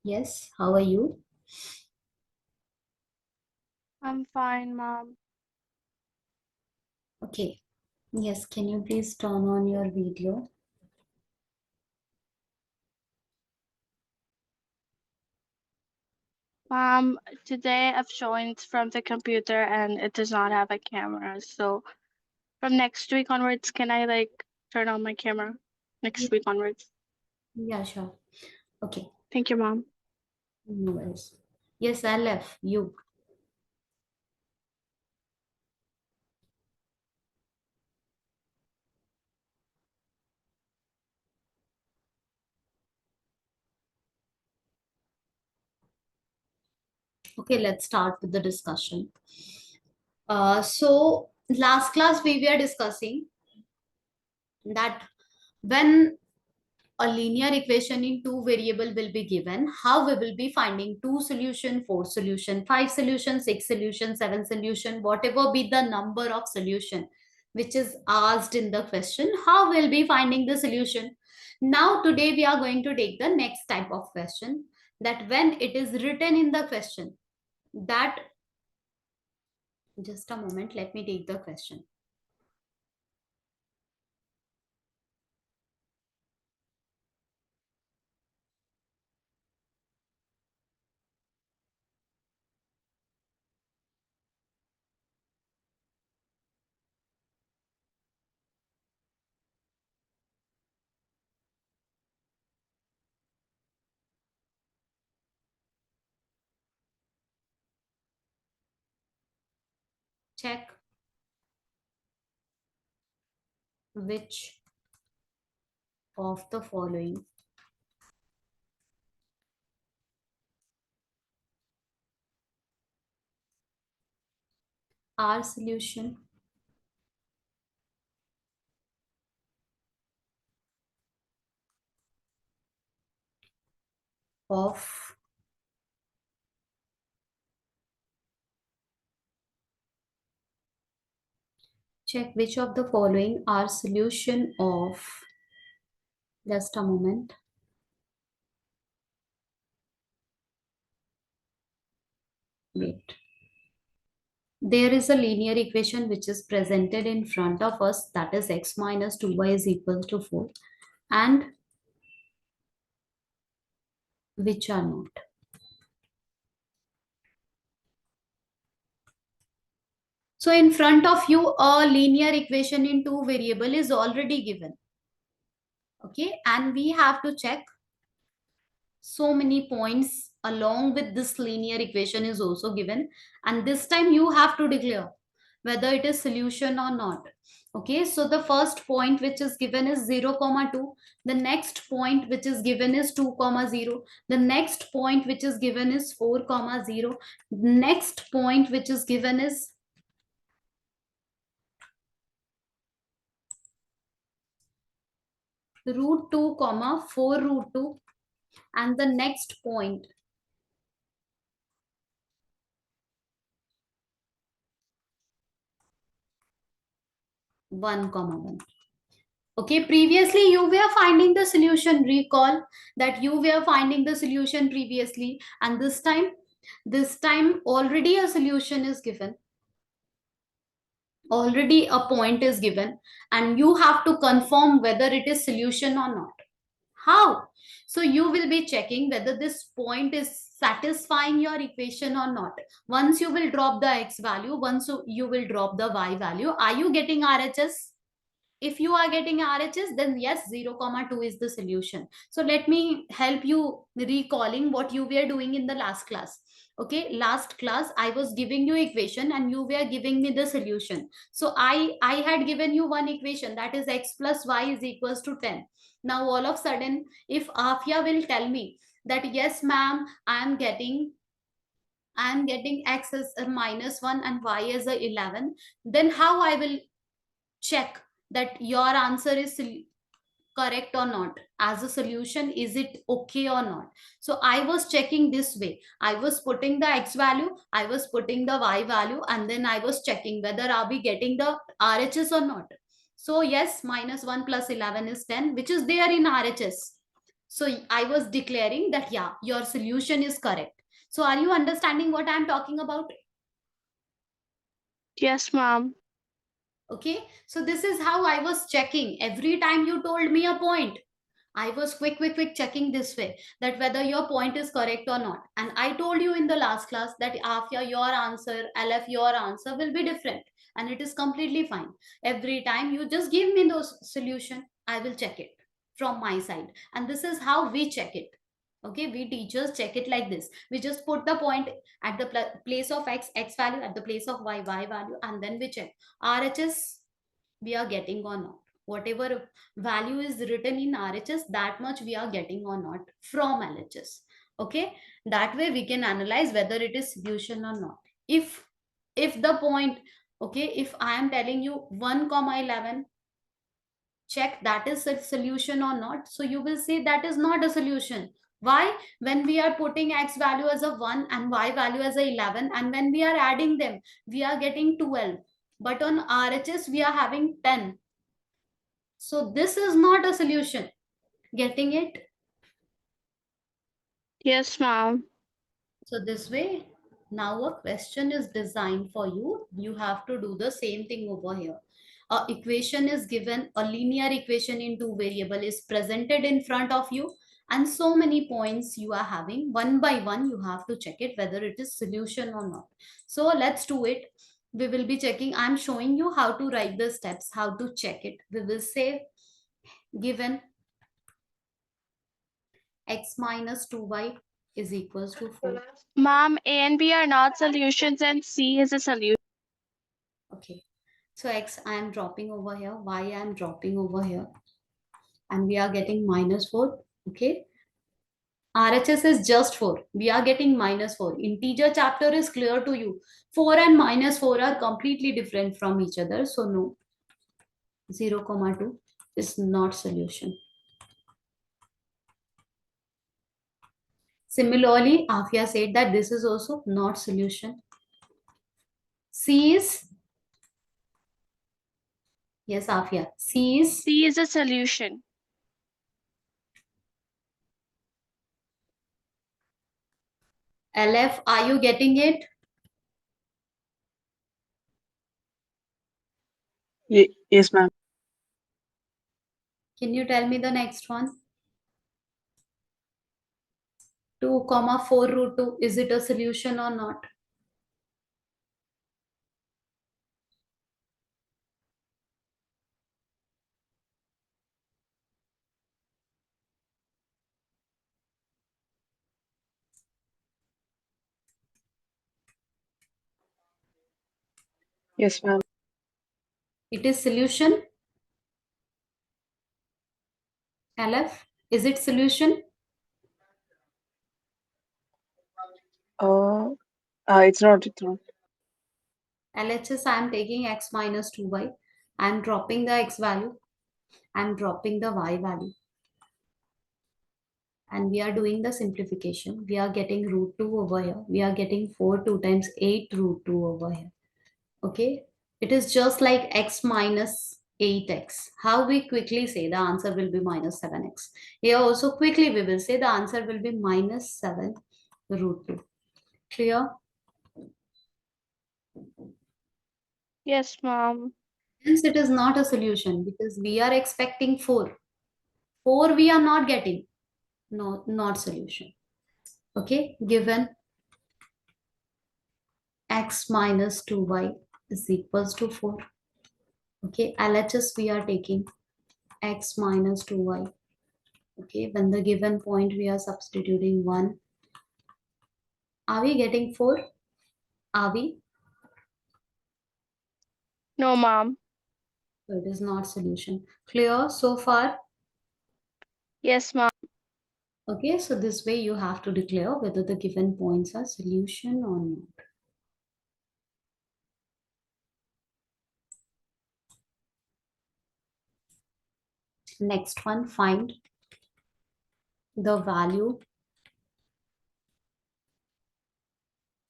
Yes, how are you? I'm fine, mom. Okay. Yes, can you please turn on your video? Mom, today I've joined from the computer and it does not have a camera. So from next week onwards, can I turn on my camera Ye- next week onwards? Yeah, sure. Okay. Thank you, mom. No worries. Yes, I left you. Okay, let's start with the discussion. So last class we were discussing that when a linear equation in two variable will be given, how we will be finding two solution, four solution, five solution, six solution, seven solution, whatever be the number of solution which is asked in the question, how we'll be finding the solution. Now today we are going to take the next type of question, that when it is written in the question, that just a moment, let me take the question. Check which of the following are solution of check which of the following are solution of, just a moment. Wait. There is a linear equation which is presented in front of us, that is x minus 2y is equal to 4, and which are not. So in front of you, a linear equation in two variable is already given. Okay, and we have to check so many points along with this linear equation is also given, and this time you have to declare whether it is solution or not. Okay, so the first point which is given is 0 comma 2, the next point which is given is 2 comma 0, the next point which is given is 4 comma 0, next point which is given is root 2 comma 4 root 2, and the next point 1 comma 1. Okay, previously you were finding the solution. Recall that you were finding the solution previously, and this time already a solution is given. Already a point is given, and you have to confirm whether it is solution or not. How? So you will be checking whether this point is satisfying your equation or not. Once you will drop the x value, once you will drop the y value, are you getting RHS? If you are getting RHS, then yes, 0 comma 2 is the solution. So let me help you recalling what you were doing in the last class. Okay, last class I was giving you equation and you were giving me the solution. So I had given you one equation, that is x plus y is equals to 10. Now all of a sudden, if Afia will tell me that yes ma'am, I am getting x as a minus 1 and y as a 11, then how I will check that your answer is correct or not? As a solution, is it okay or not? So I was checking this way. I was putting the x value, I was putting the y value, and then I was checking whether are we getting the RHS or not. So yes, minus 1 plus 11 is 10, which is there in RHS. So I was declaring that, yeah, your solution is correct. So are you understanding what I'm talking about? Yes, ma'am. Okay, so this is how I was checking every time you told me a point. I was quick checking this way, that whether your point is correct or not. And I told you in the last class that Afia, your answer, Aleph, your answer will be different. And it is completely fine. Every time you just give me those solution, I will check it from my side. And this is how we check it. Okay, we teachers check it like this. We just put the point at the place of x value, at the place of y value, and then we check RHS we are getting or not. Whatever value is written in RHS, that much we are getting or not from LHS. Okay, that way we can analyze whether it is solution or not. If the point, okay, if I am telling you 1 comma 11, check that is a solution or not. So you will say that is not a solution. Why? When we are putting x value as a 1 and y value as a 11, and when we are adding them, we are getting 12. But on RHS, we are having 10. So this is not a solution. Getting it? Yes, ma'am. So this way, now a question is designed for you. You have to do the same thing over here. A equation is given, a linear equation in two variable is presented in front of you, and so many points you are having. One by one, you have to check it whether it is solution or not. So let's do it. We will be checking. I'm showing you how to write the steps, how to check it. We will say given x minus 2y is equals to 4. Ma'am, A and B are not solutions and C is a solution. Okay. So x I am dropping over here, y I am dropping over here, and we are getting minus 4. Okay. RHS is just 4. We are getting minus 4. Integer chapter is clear to you. 4 and minus 4 are completely different from each other. So no, 0, comma 2 is not solution. Similarly, Afia said that this is also not solution. C is, yes, Afia. C is C is a solution. LF. Are you getting it? Yes, ma'am. Can you tell me the next one? 2 comma 4 root 2, is it a solution or not? Yes, ma'am. It is solution. LF, is it solution? Uh, it's not. It's not. LHS, I am taking x minus 2y. I am dropping the x value. I am dropping the y value. And we are doing the simplification. We are getting root 2 over here. We are getting 4 2 times 8 root 2 over here. Okay. It is just like x minus 8x. How we quickly say the answer will be minus 7x. Here also quickly we will say the answer will be minus 7 root 2. Clear? Yes, ma'am. Hence it is not a solution because we are expecting 4. 4 we are not getting. No, not solution. Okay, given x minus 2y is equals to 4. Okay, LHS we are taking x minus 2y. Okay, when the given point we are substituting 1. Are we getting 4? Are we? No, ma'am. So it is not solution. Clear so far? Yes, ma'am. Okay, so this way you have to declare whether the given points are solution or not. Next one, find the value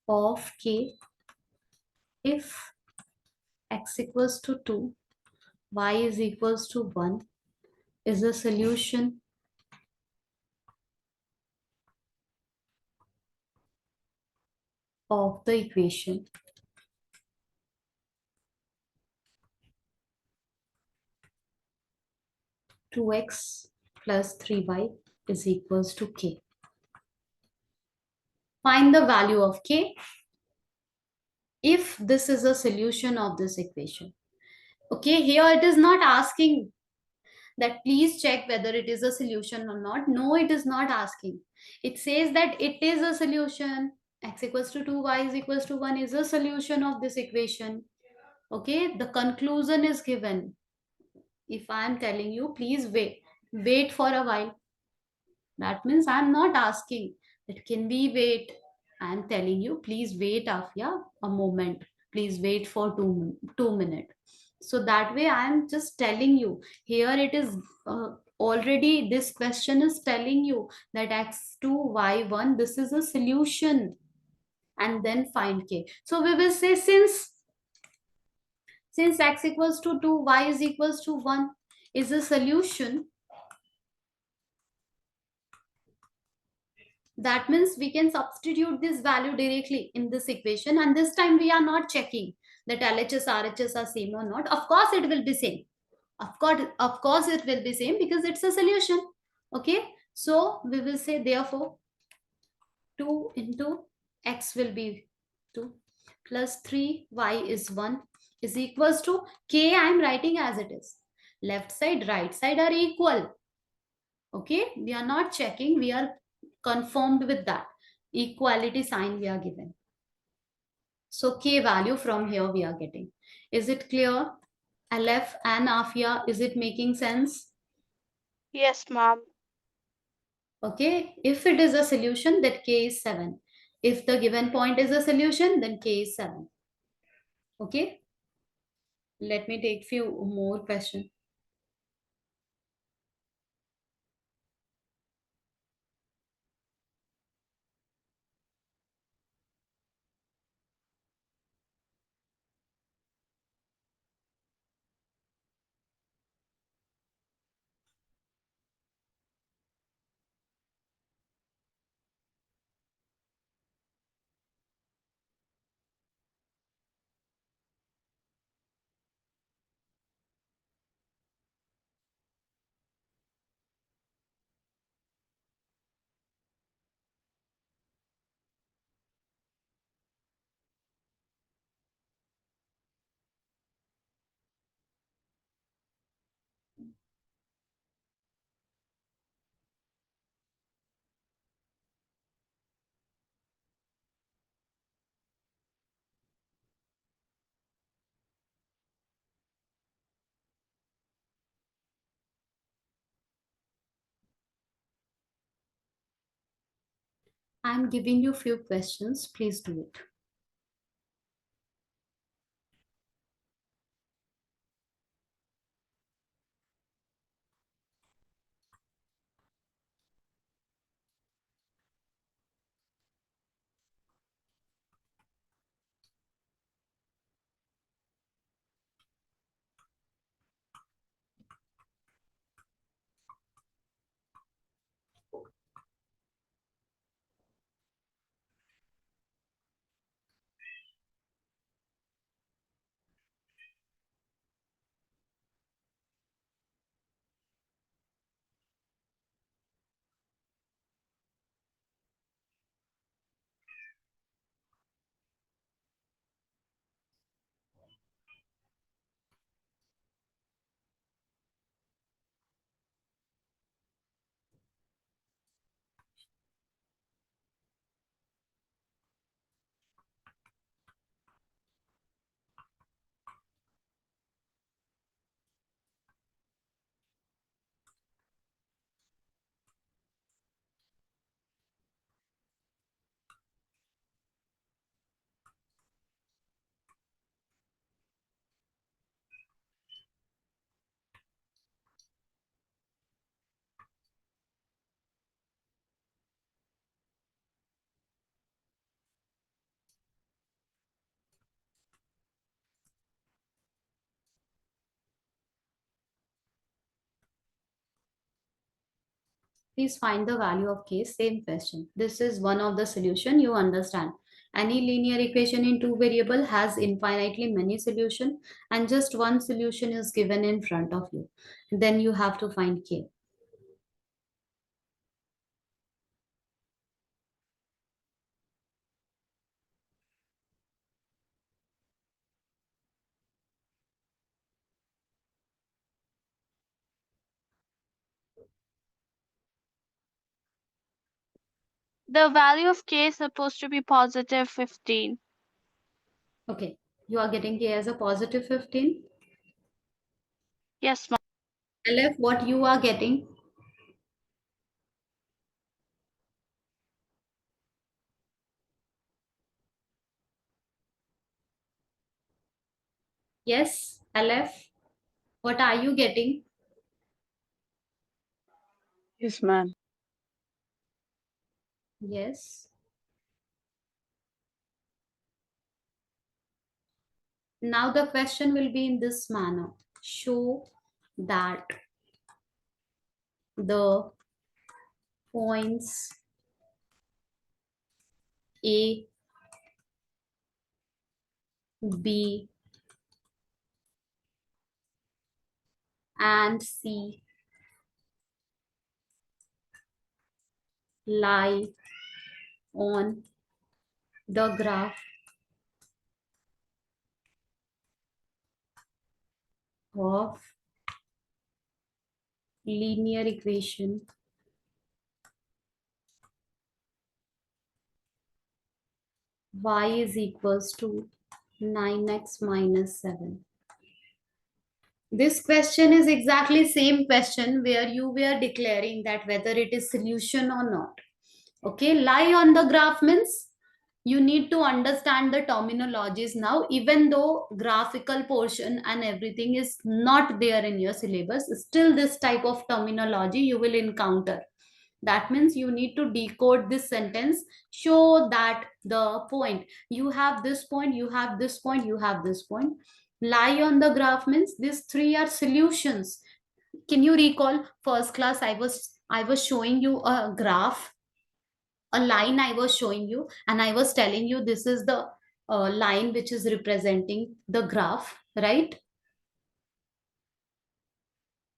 of k if x equals to 2, y is equals to 1 is a solution of the equation. Two x plus 3y is equals to k. Find the value of k if this is a solution of this equation. Okay, here it is not asking that please check whether it is a solution or not. No, it is not asking. It says that it is a solution. X equals to 2, y is equals to 1 is a solution of this equation. Okay, the conclusion is given. If I am telling you, please wait for a while. That means I am not asking that can we wait. I am telling you, please wait, Afia, a moment. Please wait for 2 minutes. So that way, I am just telling you. Here it is already. This question is telling you that x2 y1. This is a solution, and then find k. So we will say since x equals to 2, y is equals to 1 is a solution. That means we can substitute this value directly in this equation, and this time we are not checking that LHS RHS are same or not. Of course it will be same. Of course it will be same because it's a solution. Okay, so we will say therefore 2 into x will be 2 plus 3y is 1 is equals to k. I am writing as it is. Left side right side are equal. Okay, we are not checking, we are confirmed with that equality sign we are given. So k value from here we are getting. Is it clear? Aleph and Afia, is it making sense? Yes, mom. Okay, if it is a solution, that k is 7. If the given point is a solution, then k is 7. Okay, let me take few more questions. I'm giving you few questions. Please do it. Please find the value of k. Same question. This is one of the solution, you understand. Any linear equation in two variable has infinitely many solution, and just one solution is given in front of you. Then you have to find k. The value of k is supposed to be positive 15. Okay, you are getting k as a positive 15. Yes, ma'am. LF, what you are getting? Yes, LF, what are you getting? Yes, ma'am. Yes. Now the question will be in this manner. Show that the points A, B, and C lie on the graph of linear equation y is equals to 9x minus 7. This question is exactly same question where you were declaring that whether it is solution or not. Okay, lie on the graph means you need to understand the terminologies now, even though graphical portion and everything is not there in your syllabus, still this type of terminology you will encounter. That means you need to decode this sentence. Show that the point, you have this point, you have this point, you have this point. Lie on the graph means these three are solutions. Can you recall first class I was showing you a graph, a line I was showing you, and I was telling you this is the line which is representing the graph, right?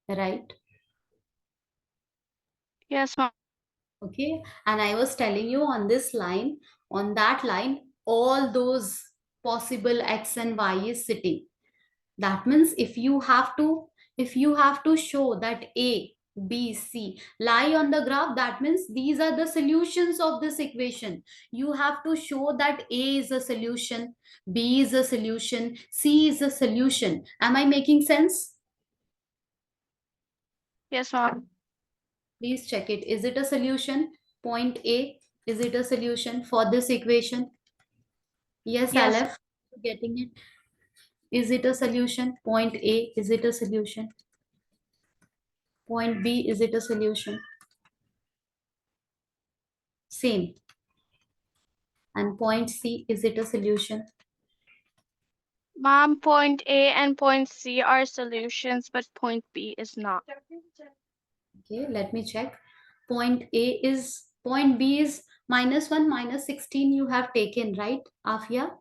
Right. Yes, ma'am. Okay, and I was telling you on this line, on that line, all those possible x and y is sitting. That means if you have to show that a, b, c lie on the graph, that means these are the solutions of this equation. You have to show that a is a solution, b is a solution, c is a solution. Am I making sense? Yes, ma'am. Please check it. Is it a solution? Point A, is it a solution for this equation? Yes, Yes, Aleph, getting it. Is it a solution? Point A, is it a solution? Point B, is it a solution? Same. And point C, is it a solution? ma'am. Point A and point C are solutions, but point B is not. Okay, let me check. Point B is -1, -16 you have taken, right, Afia?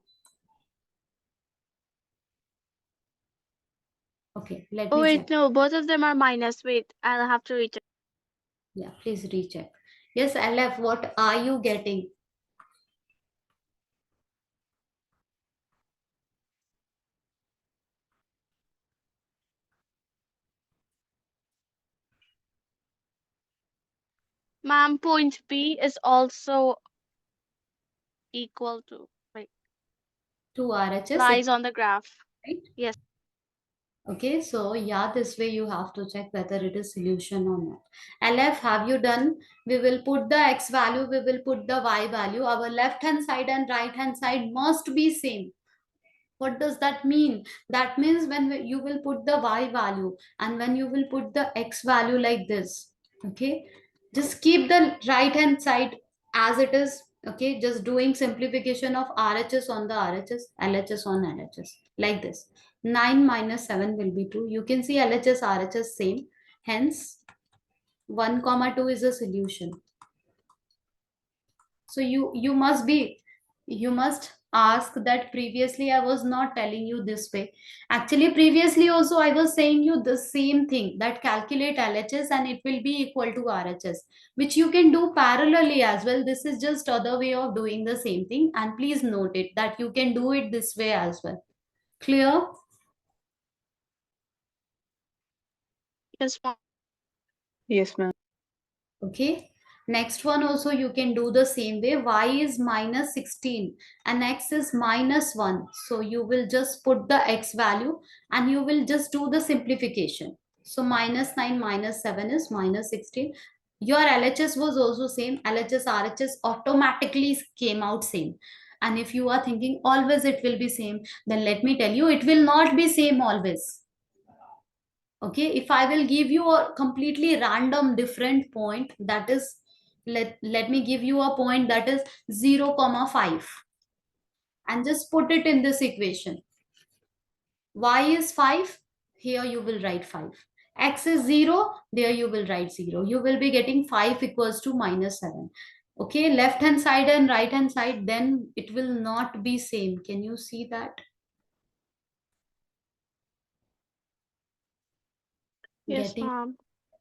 Okay, let Oh, me check. wait, no, both of them are minus. Wait, I'll have to recheck. Yeah, please recheck. Yes, Aleph, what are you getting? Ma'am, point B is also equal to, like, Two RHS, lies on the graph. right? Yes. Okay, so yeah, this way you have to check whether it is solution or not. LF, have you done? We will put the x value, we will put the y value. Our left hand side and right hand side must be same. What does that mean? That means when you will put the y value and when you will put the x value like this, okay, just keep the right hand side as it is. Okay, just doing simplification of RHS on the RHS, LHS on LHS like this. 9 minus 7 will be 2. You can see LHS RHS same, hence 1 comma 2 is a solution. So you must be You must ask that previously I was not telling you this way. Actually, previously also I was saying you the same thing, that calculate LHS and it will be equal to RHS, which you can do parallelly as well. This is just other way of doing the same thing, and please note it that you can do it this way as well. Clear? Yes, mom. Yes, ma'am. Okay. Next one also you can do the same way. Y is minus 16 and x is minus 1. So you will just put the x value and you will just do the simplification. So minus 9 minus 7 is minus 16. Your LHS was also same. LHS, RHS automatically came out same. And if you are thinking always it will be same, then let me tell you, it will not be same always. Okay, if I will give you a completely random different point, that is, let me give you a point that is 0 comma 5 and just put it in this equation. Y is 5, here you will write 5. X is 0, there you will write 0. You will be getting 5 equals to minus 7. Okay, left hand side and right hand side, then it will not be same. Can you see that? Yes, Getting mom.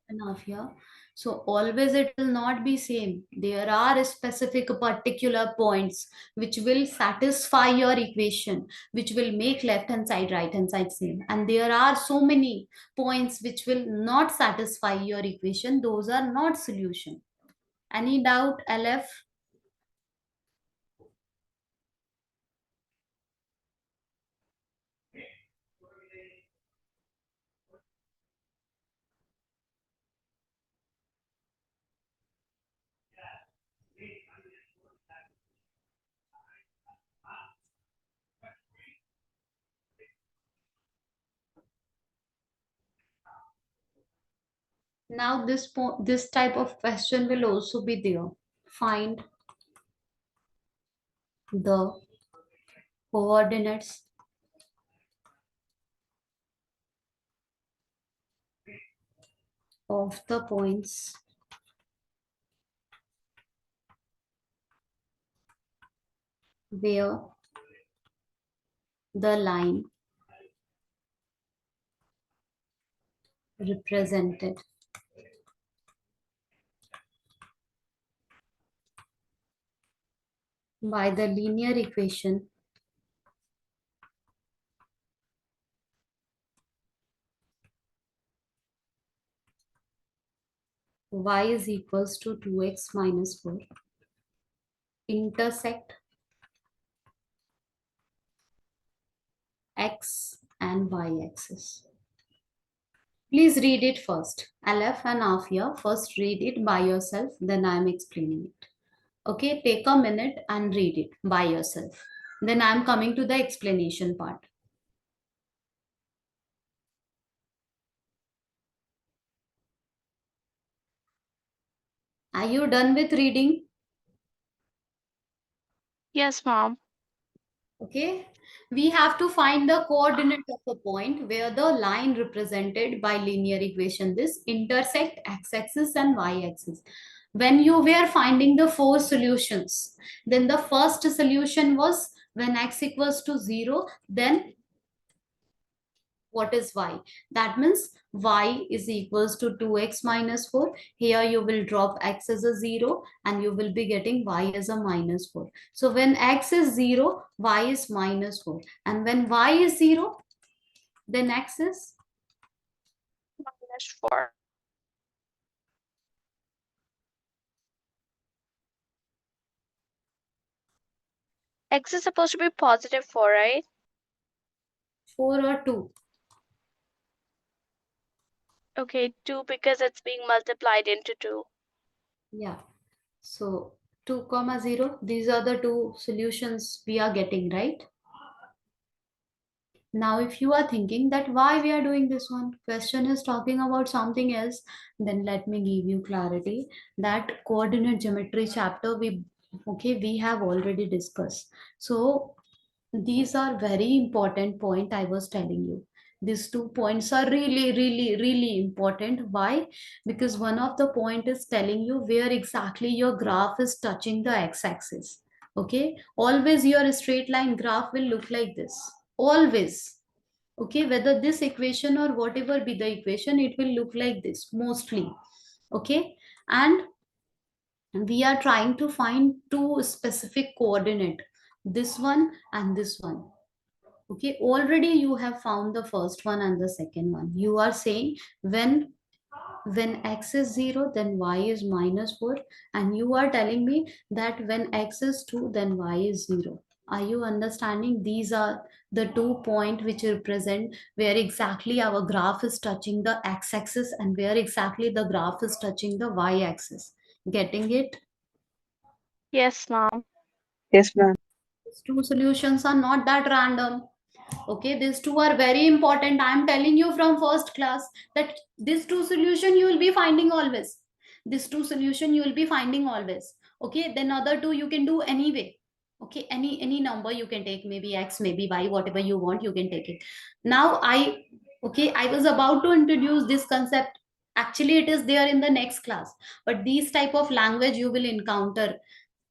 enough here. So always it will not be same. There are specific particular points which will satisfy your equation, which will make left hand side right hand side same, and there are so many points which will not satisfy your equation. Those are not solution. Any doubt, LF? Now this type of question will also be there. Find the coordinates of the points where the line represented by the linear equation y is equals to 2x minus 4 intersect x and y axis. Please read it first. Aleph and Afia, first read it by yourself, then I am explaining it. Okay, take a minute and read it by yourself. Then I am coming to the explanation part. Are you done with reading? Yes, mom. Okay, we have to find the coordinate of a point where the line represented by linear equation this intersect x-axis and y-axis. When you were finding the four solutions, then the first solution was when x equals to 0, then what is y? That means y is equals to 2x minus 4. Here you will drop x as a 0 and you will be getting y as a minus 4. So when x is 0, y is minus 4. And when y is 0, then x is -4. X is supposed to be positive 4, right? 4 or 2. Okay, 2 because it's being multiplied into 2. Yeah. So 2 comma 0, these are the two solutions we are getting, right? Now, if you are thinking that why we are doing this one, question is talking about something else, then let me give you clarity. That coordinate geometry chapter we have already discussed. So these are very important point I was telling you. These 2 points are really, really, really important. Why? Because one of the point is telling you where exactly your graph is touching the x-axis. Okay, always your straight line graph will look like this, always. Okay, whether this equation or whatever be the equation, it will look like this mostly. Okay, and we are trying to find two specific coordinate, this one and this one. Okay, already you have found the first one and the second one. You are saying when x is 0 then y is -4, and you are telling me that when x is 2 then y is 0. Are you understanding? These are the 2 points which represent where exactly our graph is touching the x-axis and where exactly the graph is touching the y-axis. Getting it? Yes, mom. Yes, ma'am. These two solutions are not that random. Okay, these two are very important. I am telling you from first class that these two solution you will be finding always. These two solution you will be finding always. Okay, then other two you can do anyway. Okay, any number you can take, maybe x, maybe y, whatever you want, you can take it. Now I was about to introduce this concept. Actually, it is there in the next class, but these type of language you will encounter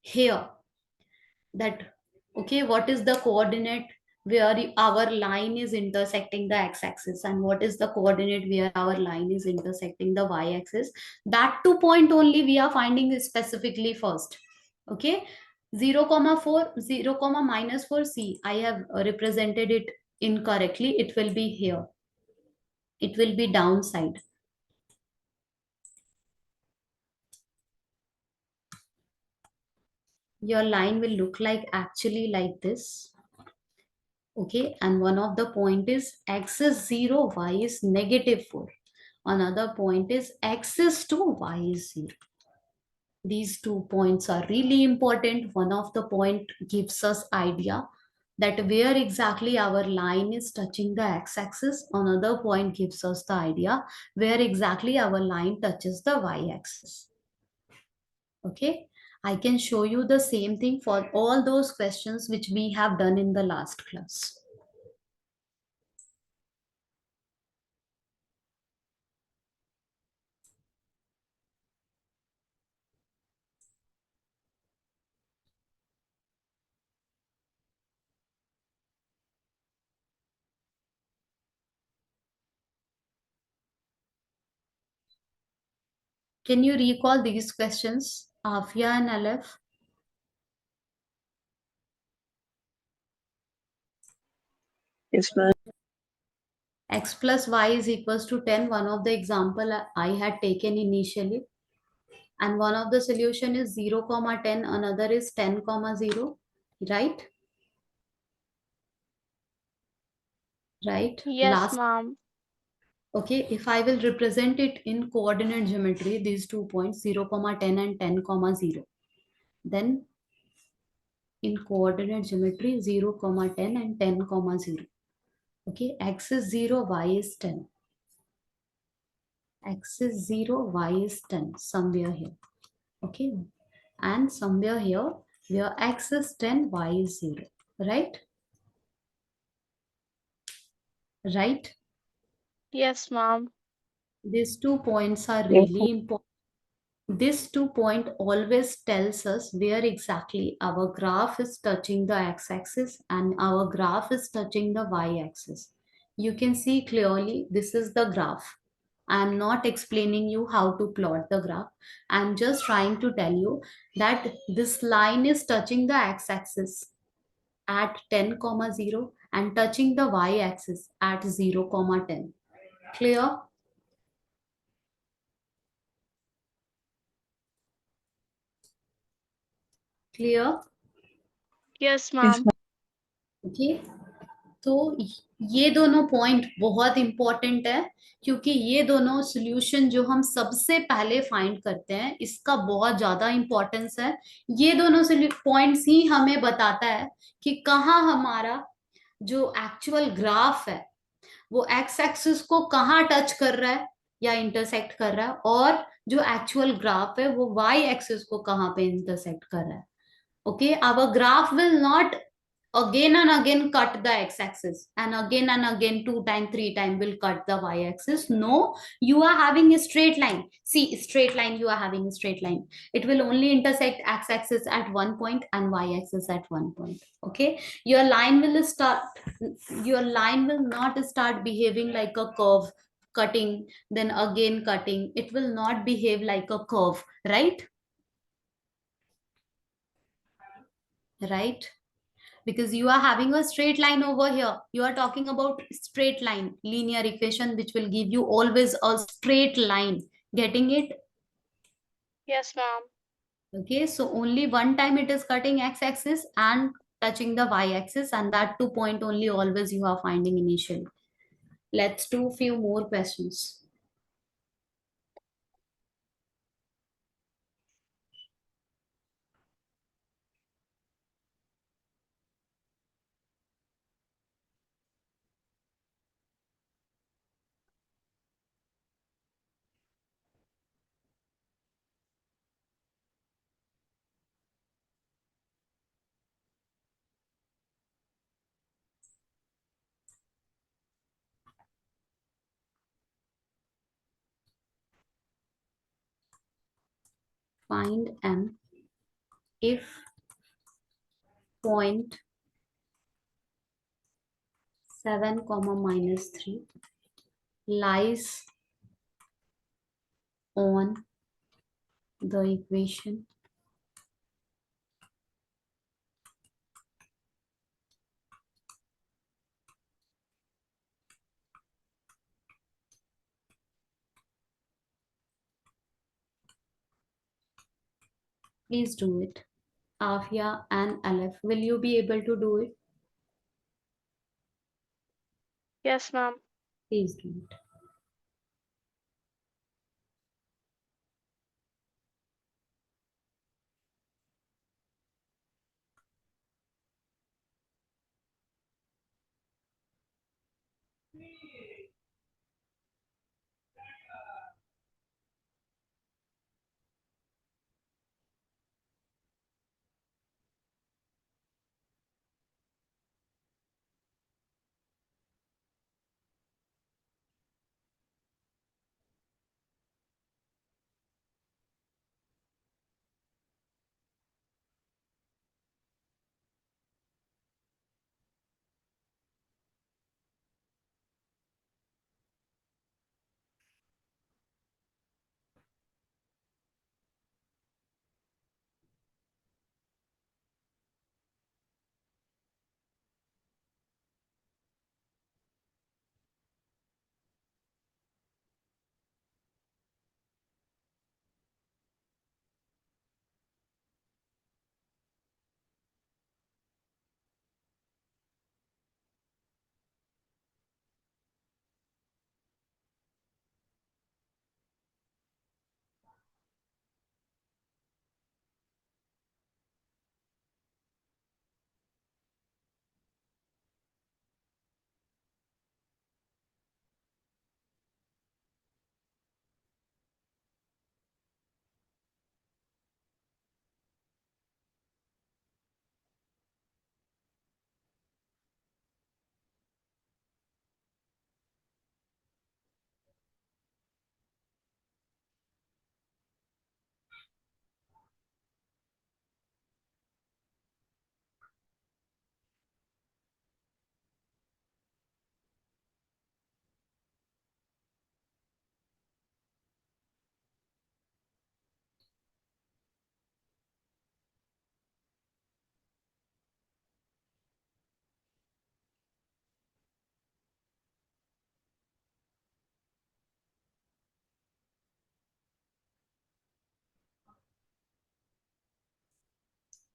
here, that okay, what is the coordinate where our line is intersecting the x-axis, and what is the coordinate where our line is intersecting the y-axis. That 2 point only we are finding specifically first. Okay, 0 comma 4, 0 comma -4, see, I have represented it incorrectly. It will be here, it will be downside. Your line will look like actually like this. Okay, and one of the point is x is 0, y is -4. Another point is x is 2, y is 0. These 2 points are really important. One of the point gives us idea that where exactly our line is touching the x-axis. Another point gives us the idea where exactly our line touches the y-axis. Okay, I can show you the same thing for all those questions which we have done in the last class. Can you recall these questions, Afia and Aleph? Yes, ma'am. X plus y is equals to 10. One of the example I had taken initially. And one of the solution is 0 comma 10. Another is 10 comma 0. Right? Right? Yes, Last. mom. Okay. If I will represent it in coordinate geometry, these 2 points, 0 comma 10 and 10 comma 0. Then in coordinate geometry, 0 comma 10 and 10 comma 0. Okay. X is 0, y is 10. X is 0, y is 10, somewhere here. Okay, and somewhere here where x is 10, y is 0. Right? Right? Yes, mom. These 2 points are Yes, really important. This 2 point always tells us where exactly our graph is touching the x-axis and our graph is touching the y-axis. You can see clearly this is the graph. I'm not explaining you how to plot the graph. I'm just trying to tell you that this line is touching the x-axis at 10 comma 0 and touching the y-axis at 0 comma 10. Clear? Clear? Yes, yes, mom. ma'am. Okay, तो ये दोनों point बहुत important है, क्योंकि ये दोनों solution जो हम सबसे पहले फाइंड करते हैं इसका बहुत ज्यादा इंपॉर्टेंस है। ये दोनों पॉइंट्स ही हमें बताता है कि कहाँ हमारा जो एक्चुअल ग्राफ है वो एक्स एक्सिस को कहाँ टच कर रहा है या इंटरसेक्ट कर रहा है, और जो एक्चुअल ग्राफ है वो वाई एक्सिस को कहाँ पे इंटरसेक्ट कर रहा है। Okay, our graph will not again and again cut the x-axis, and again 2 times 3 times will cut the y-axis. No, you are having a straight line. See, straight line, you are having a straight line. It will only intersect x-axis at one point and y-axis at one point. Okay, your line will not start behaving like a curve, cutting then again cutting. It will not behave like a curve, right? Right, because you are having a straight line over here. You are talking about straight line linear equation, which will give you always a straight line. Getting it? Yes, ma'am. Okay, so only one time it is cutting x-axis and touching the y-axis, and that 2 point only always you are finding initially. Let's do few more questions. Find m if point 7 comma minus 3 lies on the equation please do it. Afia and Aleph, will you be able to do it? Yes, ma'am. Please do it.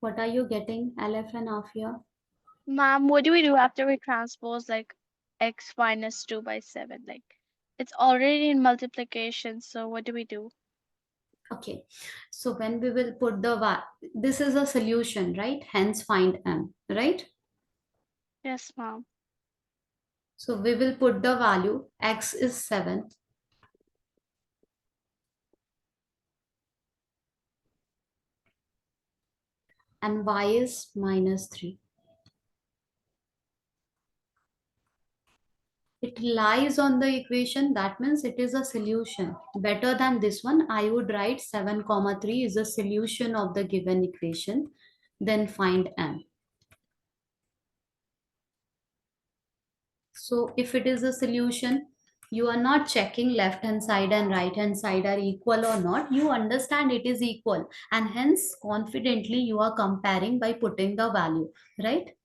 What are you getting, Aleph and Afia? Ma'am, what do we do after we transpose like x minus 2 by 7? Like it's already in multiplication, so what do we do? Okay, so when we will put this is a solution, right? Hence find m, right? Yes, ma'am. So we will put the value x is 7 and y is minus 3. It lies on the equation. That means it is a solution. Better than this one, I would write 7 comma 3 is a solution of the given equation. Then find m. So if it is a solution, you are not checking left hand side and right hand side are equal or not. You understand it is equal, and hence confidently you are comparing by putting the value, right?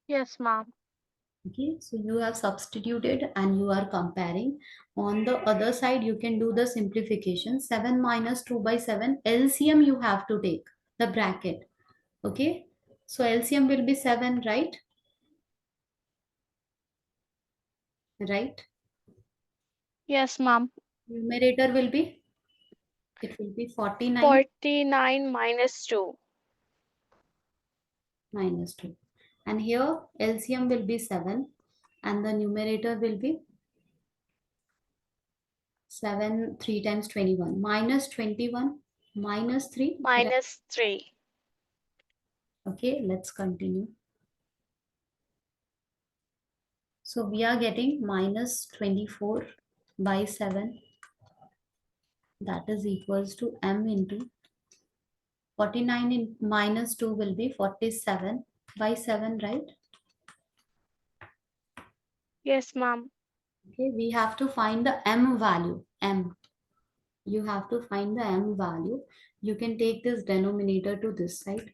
Yes, ma'am. Okay, so you have substituted and you are comparing. On the other side, you can do the simplification. 7 minus 2 by 7. LCM you have to take the bracket. Okay, so LCM will be 7, right? Right. Yes, ma'am. Numerator will be, it will be 49 49 minus 2. minus 2. And here LCM will be 7 and the numerator will be 7, 3 times 21. Minus 21 minus 3. Minus 3. Okay, let's continue. So we are getting minus 24 by 7. That is equals to m into 49 in minus 2 will be 47 by 7, right? Yes, ma'am. Okay, we have to find the m value. M. You have to find the m value. You can take this denominator to this side.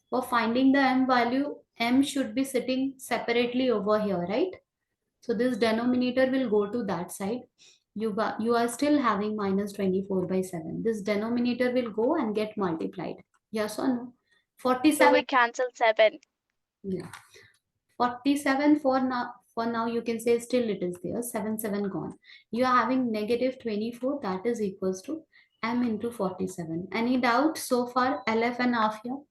For finding the m value, m should be sitting separately over here, right? So this denominator will go to that side. You are still having minus 24 by 7. This denominator will go and get multiplied. Yes or no? So 47. we cancel 7. Yeah. 47 for now you can say still it is there. 7 7 gone. You are having negative 24, that is equals to m into 47. Any doubt so far, LF and Afia?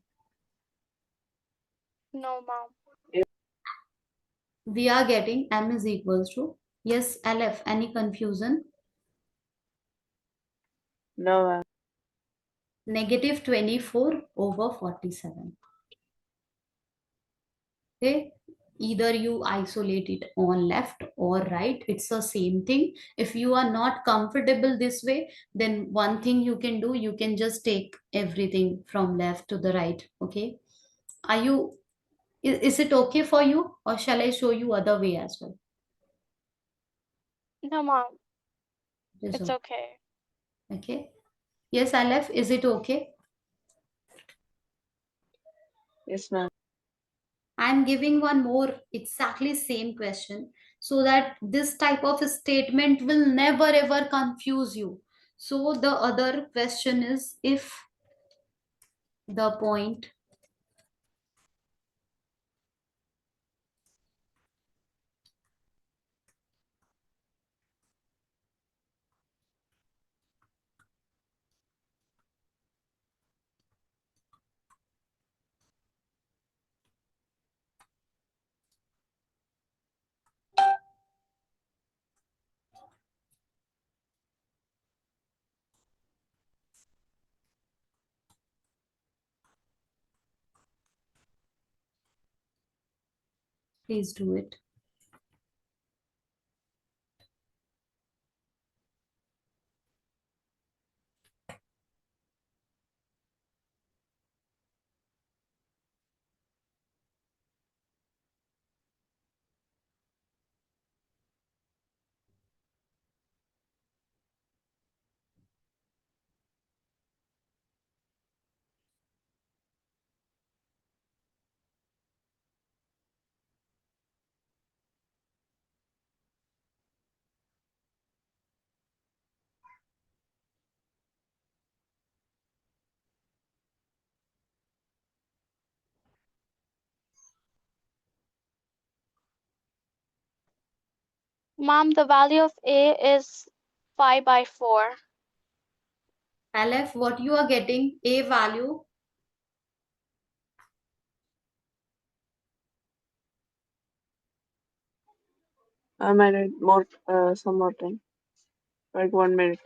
No, ma'am. We are getting m is equals to, yes, LF. Any confusion? No, ma'am. Negative 24 over 47. Okay, either you isolate it on left or right, it's the same thing. If you are not comfortable this way, then one thing you can do, you can just take everything from left to the right. Okay, are you, is it okay for you, or shall I show you other way as well? No, ma'am. It is It's okay. okay. Yes, Aleph, is it okay? Yes, ma'am. I'm giving one more exactly same question so that this type of a statement will never ever confuse you. So the other question is, if the point, please do it. Ma'am, the value of A is 5 by 4. Aleph, what you are getting, a value, I need more, some more time. Like 1 minute.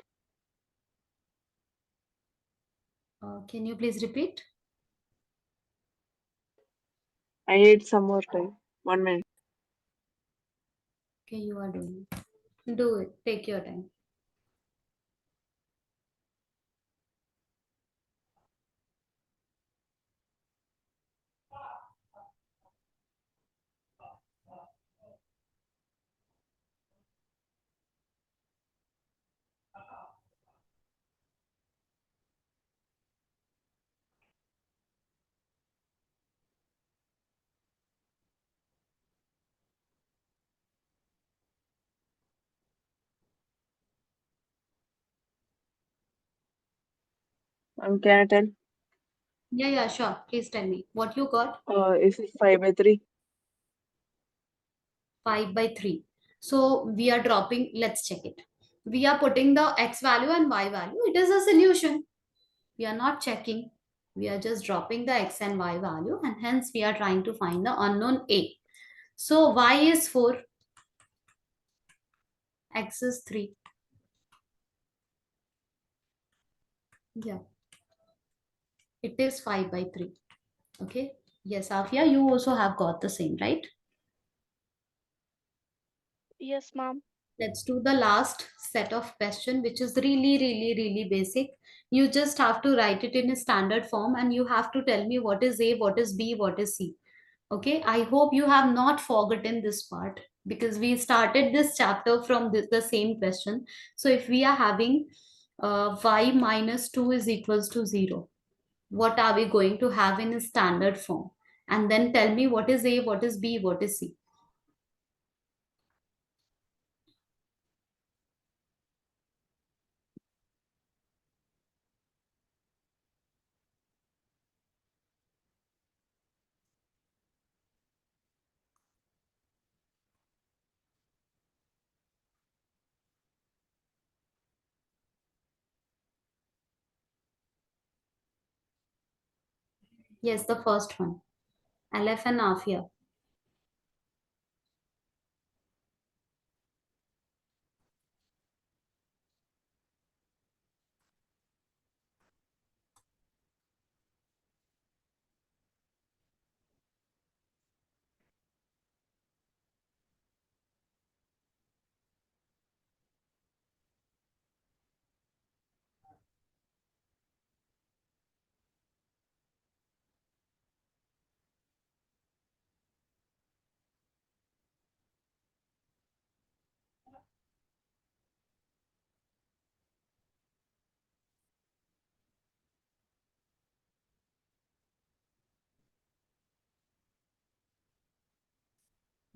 can you please repeat? I need some more time. 1 minute. Okay, you are doing it. Do it. Take your time. Can I tell? Yeah, sure. Please tell me what you got. Is it 5 by 3? 5 by 3. So we are dropping, let's check it. We are putting the x value and y value. It is a solution. We are not checking. We are just dropping the x and y value, and hence we are trying to find the unknown a. So y is 4, x is 3. Yeah, it is 5 by 3. Okay. Yes, Afia, you also have got the same, right? Yes, ma'am. Let's do the last set of question, which is really basic. You just have to write it in a standard form and you have to tell me what is A, what is B, what is C. Okay, I hope you have not forgotten this part because we started this chapter from the same question. So if we are having y minus 2 is equals to 0, what are we going to have in a standard form? And then tell me what is A, what is B, what is C. Yes, the first one. Aleph and Afia.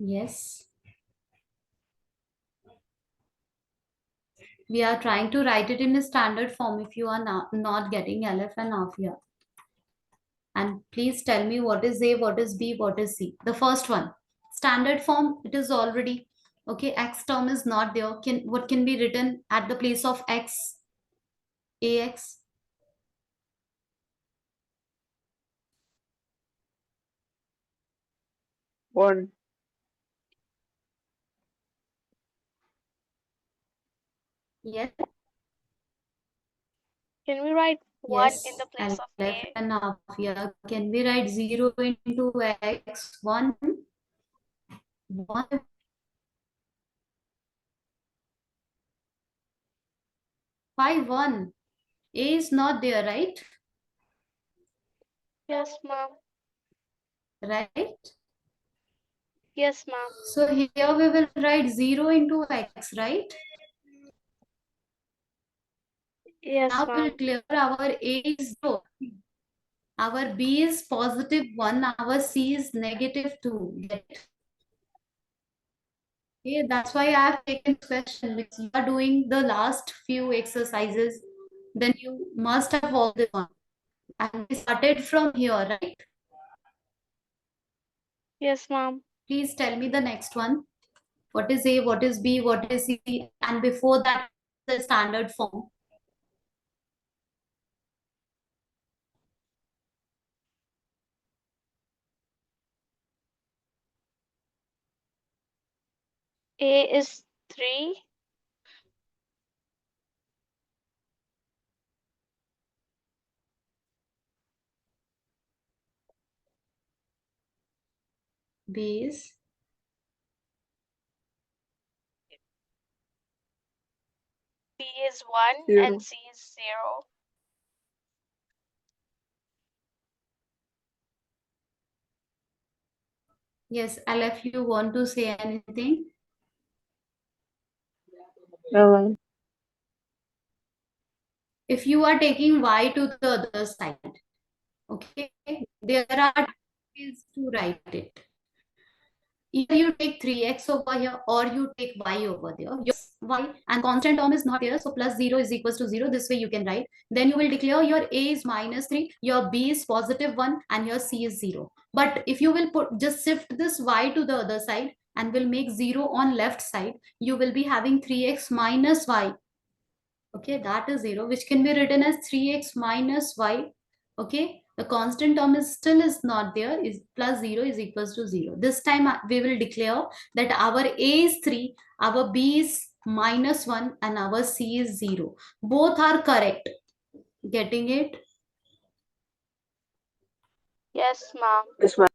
Yes. We are trying to write it in a standard form if you are not getting Aleph and Afia. And please tell me what is A, what is B, what is C. The first one. Standard form, it is already. Okay, X term is not there. What can be written at the place of X? AX. 1. Yes. Can we write 1 in the Yes. place of Aleph A? and Afia. Can we write 0 into X? 1. 1. Why 1? A is not there, right? Yes, ma'am. Right? Yes, ma'am. So here we will write 0 into X, right? Yes, Now we'll ma'am. clear our A is 0. Our B is positive 1. Our C is negative 2. Get it? Okay, that's why I have taken this question. Because you are doing the last few exercises, then you must have all this one. And we started from here, right? Yes, ma'am. Please tell me the next one. What is A, what is B, what is C? And before that, the standard form. A is 3. B is is 1 0. and C is 0. Yes, Aleph, you want to say anything? If you are taking y to the other side, okay, there are ways to write it. Either you take 3x over here or you take y over there. Your y and constant term is not there, so plus 0 is equals to 0. This way you can write. Then you will declare your a is minus 3, your b is positive 1, and your c is 0. But if you will just shift this y to the other side and will make 0 on left side, you will be having 3x minus y. Okay, that is 0, which can be written as 3x minus y. Okay, the constant term is still is not there, is plus 0 is equals to 0. This time we will declare that our a is 3, our b is minus 1, and our c is 0. Both are correct. Getting it? Yes, ma'am. Yes, ma'am.